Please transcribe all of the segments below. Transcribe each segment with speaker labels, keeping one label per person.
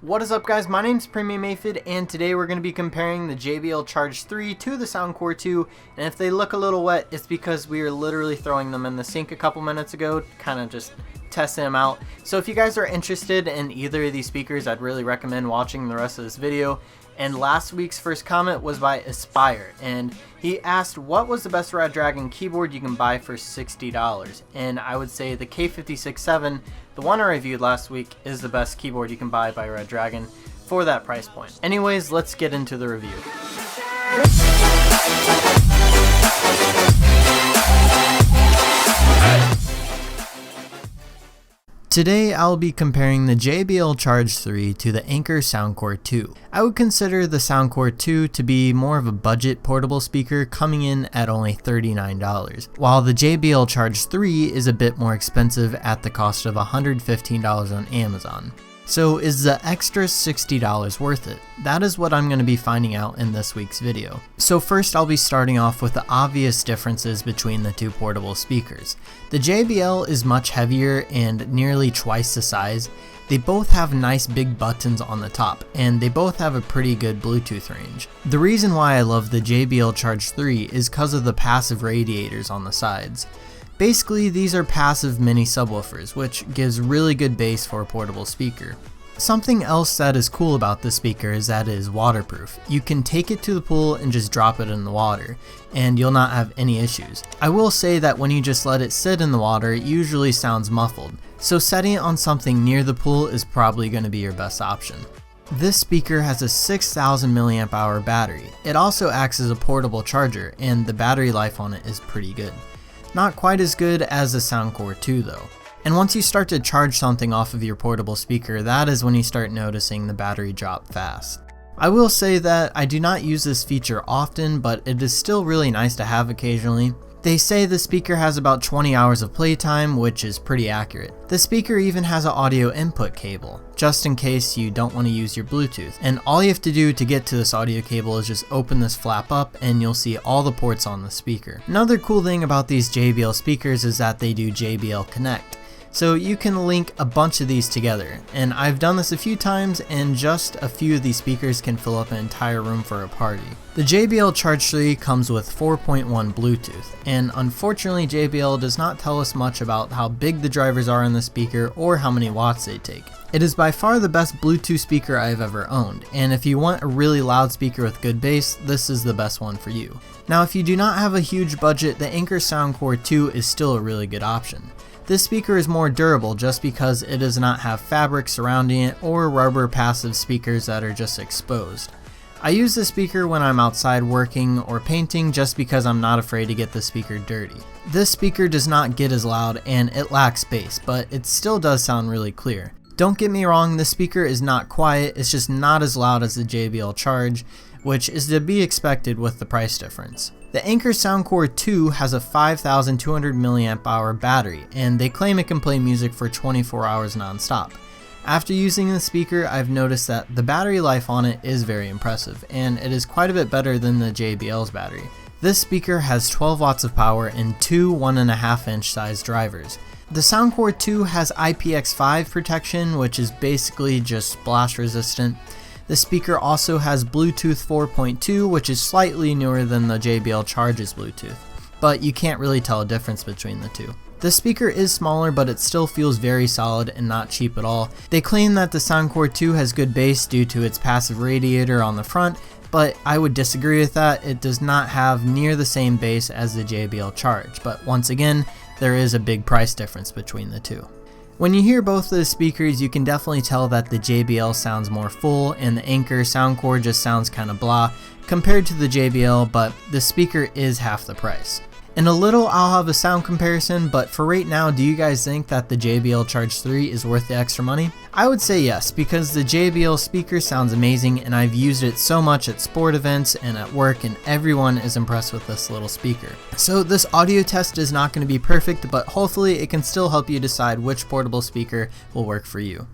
Speaker 1: What is up, guys? My name's Premium Aphid, and today we're going to be comparing the JBL Charge 3 to the Soundcore 2, and if they look a little wet, it's because we were literally throwing them in the sink a couple minutes ago, kind of just testing them out. So if you guys are interested in either of these speakers, I'd really recommend watching the rest of this video. And last week's first comment was by Aspire, and he asked what was the best Red Dragon keyboard you can buy for $60, and I would say the K56-7, the one I reviewed last week, is the best keyboard you can buy by Red Dragon for that price point. Anyways, let's get into the review. Today I'll be comparing the JBL Charge 3 to the Anker Soundcore 2. I would consider the Soundcore 2 to be more of a budget portable speaker, coming in at only $39, while the JBL Charge 3 is a bit more expensive at the cost of $115 on Amazon. So is the extra $60 worth it? That is what I'm going to be finding out in this week's video. So first I'll be starting off with the obvious differences between the two portable speakers. The JBL is much heavier and nearly twice the size. They both have nice big buttons on the top, and they both have a pretty good Bluetooth range. The reason why I love the JBL Charge 3 is because of the passive radiators on the sides. Basically, these are passive mini subwoofers, which gives really good bass for a portable speaker. Something else that is cool about this speaker is that it is waterproof. You can take it to the pool and just drop it in the water, and you'll not have any issues. I will say that when you just let it sit in the water, it usually sounds muffled, so setting it on something near the pool is probably going to be your best option. This speaker has a 6,000 mAh battery. It also acts as a portable charger, and the battery life on it is pretty good. Not quite as good as the Soundcore 2 though. And once you start to charge something off of your portable speaker, that is when you start noticing the battery drop fast. I will say that I do not use this feature often, but it is still really nice to have occasionally. They say the speaker has about 20 hours of playtime, which is pretty accurate. The speaker even has an audio input cable, just in case you don't want to use your Bluetooth. And all you have to do to get to this audio cable is just open this flap up and you'll see all the ports on the speaker. Another cool thing about these JBL speakers is that they do JBL Connect. So you can link a bunch of these together, and I've done this a few times, and just a few of these speakers can fill up an entire room for a party. The JBL Charge 3 comes with 4.1 Bluetooth, and unfortunately JBL does not tell us much about how big the drivers are in the speaker or how many watts they take. It is by far the best Bluetooth speaker I've ever owned, and if you want a really loud speaker with good bass, this is the best one for you. Now if you do not have a huge budget, the Anker Soundcore 2 is still a really good option. This speaker is more durable just because it does not have fabric surrounding it or rubber passive speakers that are just exposed. I use this speaker when I'm outside working or painting just because I'm not afraid to get the speaker dirty. This speaker does not get as loud and it lacks bass, but it still does sound really clear. Don't get me wrong, this speaker is not quiet, it's just not as loud as the JBL Charge, which is to be expected with the price difference. The Anker Soundcore 2 has a 5,200 mAh battery, and they claim it can play music for 24 hours non-stop. After using the speaker, I've noticed that the battery life on it is very impressive, and it is quite a bit better than the JBL's battery. This speaker has 12 watts of power and two 1.5 inch size drivers. The Soundcore 2 has IPX5 protection, which is basically just splash resistant. The speaker also has Bluetooth 4.2, which is slightly newer than the JBL Charge's Bluetooth, but you can't really tell a difference between the two. The speaker is smaller, but it still feels very solid and not cheap at all. They claim that the Soundcore 2 has good bass due to its passive radiator on the front, but I would disagree with that. It does not have near the same bass as the JBL Charge, but once again, there is a big price difference between the two. When you hear both of the speakers, you can definitely tell that the JBL sounds more full and the Anker Soundcore just sounds kinda blah compared to the JBL, but the speaker is half the price. In a little, I'll have a sound comparison, but for right now, do you guys think that the JBL Charge 3 is worth the extra money? I would say yes, because the JBL speaker sounds amazing and I've used it so much at sport events and at work, and everyone is impressed with this little speaker. So this audio test is not going to be perfect, but hopefully it can still help you decide which portable speaker will work for you.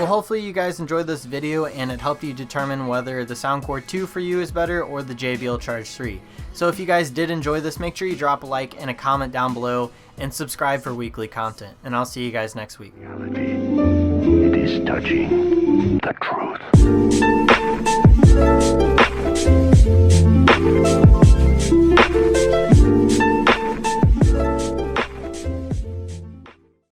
Speaker 1: So hopefully you guys enjoyed this video and it helped you determine whether the Soundcore 2 for you is better or the JBL Charge 3. So if you guys did enjoy this, make sure you drop a like and a comment down below and subscribe for weekly content. And I'll see you guys next week.
Speaker 2: It is touching the truth.